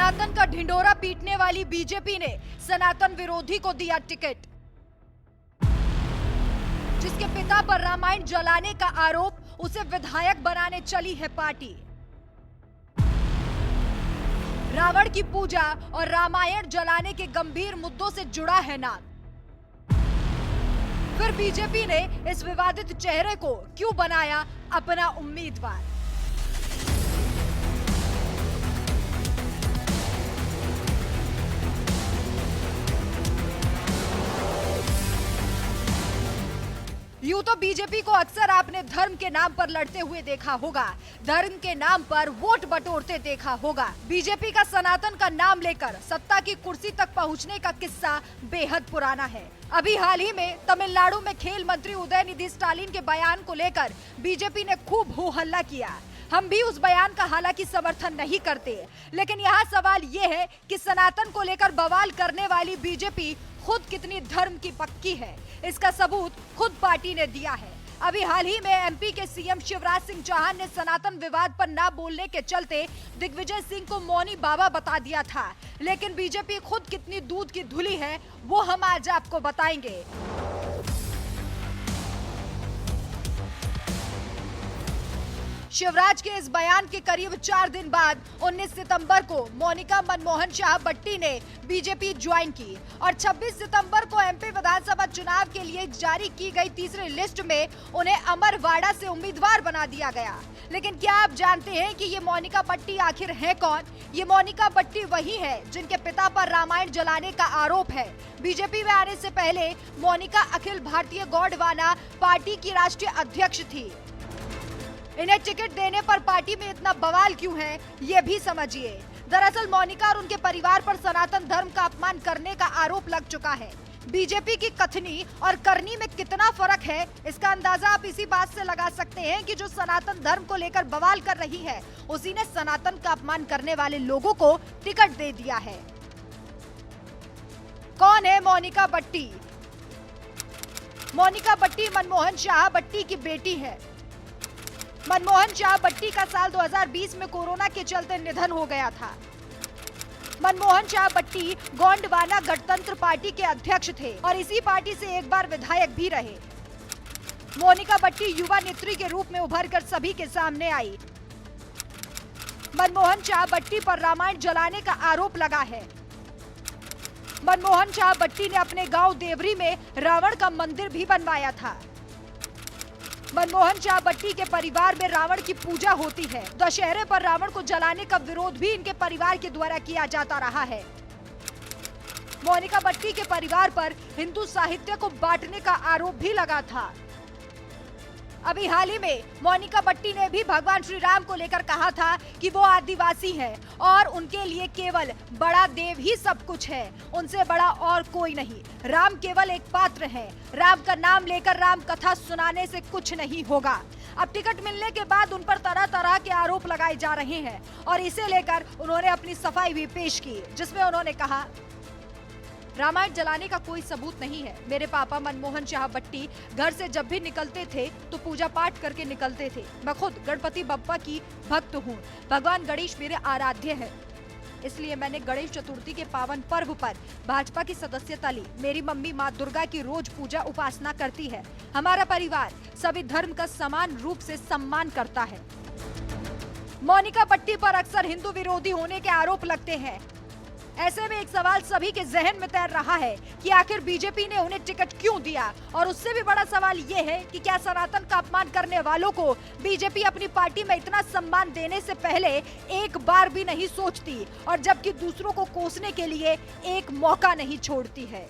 सनातन का ढिंढोरा पीटने वाली बीजेपी ने सनातन विरोधी को दिया टिकट। जिसके पिता पर रामायण जलाने का आरोप, उसे विधायक बनाने चली है पार्टी। रावण की पूजा और रामायण जलाने के गंभीर मुद्दों से जुड़ा है नाम। फिर बीजेपी ने इस विवादित चेहरे को क्यों बनाया अपना उम्मीदवार? यूं तो बीजेपी को अक्सर आपने धर्म के नाम पर लड़ते हुए देखा होगा, धर्म के नाम पर वोट बटोरते देखा होगा। बीजेपी का सनातन का नाम लेकर सत्ता की कुर्सी तक पहुंचने का किस्सा बेहद पुराना है। अभी हाल ही में तमिलनाडु में खेल मंत्री उदयनिधि स्टालिन के बयान को लेकर बीजेपी ने खूब हो हल्ला किया। हम भी उस बयान का हालांकि समर्थन नहीं करते, लेकिन यहाँ सवाल ये है कि सनातन को लेकर बवाल करने वाली बीजेपी खुद कितनी धर्म की पक्की है, इसका सबूत खुद पार्टी ने दिया है। अभी हाल ही में एमपी के सीएम शिवराज सिंह चौहान ने सनातन विवाद पर ना बोलने के चलते दिग्विजय सिंह को मौनी बाबा बता दिया था, लेकिन बीजेपी खुद कितनी दूध की धुली है वो हम आज आपको बताएंगे। शिवराज के इस बयान के करीब 4 दिन बाद 19 सितंबर को मोनिका मनमोहन शाह बट्टी ने बीजेपी ज्वाइन की और 26 सितंबर को एमपी विधानसभा चुनाव के लिए जारी की गई तीसरी लिस्ट में उन्हें अमरवाड़ा से उम्मीदवार बना दिया गया। लेकिन क्या आप जानते हैं कि ये मोनिका बट्टी आखिर है कौन? ये मोनिका बट्टी वही है जिनके पिता पर रामायण जलाने का आरोप है। बीजेपी में आने से पहले मोनिका अखिल भारतीय गौड़वाना पार्टी की राष्ट्रीय अध्यक्ष थी। इन्हें टिकट देने पर पार्टी में इतना बवाल क्यों है, ये भी समझिए। दरअसल मोनिका और उनके परिवार पर सनातन धर्म का अपमान करने का आरोप लग चुका है। बीजेपी की कथनी और करनी में कितना फर्क है, इसका अंदाजा आप इसी बात से लगा सकते हैं कि जो सनातन धर्म को लेकर बवाल कर रही है, उसी ने सनातन का अपमान करने वाले लोगों को टिकट दे दिया है। कौन है मोनिका बट्टी? मोनिका बट्टी मनमोहन शाह बट्टी की बेटी है। मनमोहन शाह बट्टी का साल 2020 में कोरोना के चलते निधन हो गया था। मनमोहन शाह बट्टी गोंडवाना गणतंत्र पार्टी के अध्यक्ष थे और इसी पार्टी से एक बार विधायक भी रहे। मोनिका बट्टी युवा नेत्री के रूप में उभरकर सभी के सामने आई। मनमोहन शाह बट्टी पर रामायण जलाने का आरोप लगा है। मनमोहन शाह बट्टी ने अपने गांव देवरी में रावण का मंदिर भी बनवाया था। मनमोहन शाह बट्टी के परिवार में रावण की पूजा होती है। दशहरे पर रावण को जलाने का विरोध भी इनके परिवार के द्वारा किया जाता रहा है। मोनिका बट्टी के परिवार पर हिंदू साहित्य को बांटने का आरोप भी लगा था। अभी हाल ही में मोनिका बट्टी ने भी भगवान श्री राम को लेकर कहा था कि वो आदिवासी है और उनके लिए केवल बड़ा देव ही सब कुछ है, उनसे बड़ा और कोई नहीं। राम केवल एक पात्र है। राम का नाम लेकर राम कथा सुनाने से कुछ नहीं होगा। अब टिकट मिलने के बाद उन पर तरह तरह के आरोप लगाए जा रहे हैं और इसे लेकर उन्होंने अपनी सफाई भी पेश की, जिसमें उन्होंने कहा, रामायण जलाने का कोई सबूत नहीं है। मेरे पापा मनमोहन शाह बट्टी घर से जब भी निकलते थे तो पूजा पाठ करके निकलते थे। मैं खुद गणपति बप्पा की भक्त हूँ। भगवान गणेश मेरे आराध्य है, इसलिए मैंने गणेश चतुर्थी के पावन पर्व पर भाजपा की सदस्यता ली। मेरी मम्मी माँ दुर्गा की रोज पूजा उपासना करती है। हमारा परिवार सभी धर्म का समान रूप से सम्मान करता है। मोनिका बट्टी पर अक्सर हिंदू विरोधी होने के आरोप लगते हैं। ऐसे में एक सवाल सभी के जहन में तैर रहा है कि आखिर बीजेपी ने उन्हें टिकट क्यों दिया, और उससे भी बड़ा सवाल ये है कि क्या सनातन का अपमान करने वालों को बीजेपी अपनी पार्टी में इतना सम्मान देने से पहले एक बार भी नहीं सोचती, और जबकि दूसरों को कोसने के लिए एक मौका नहीं छोड़ती है।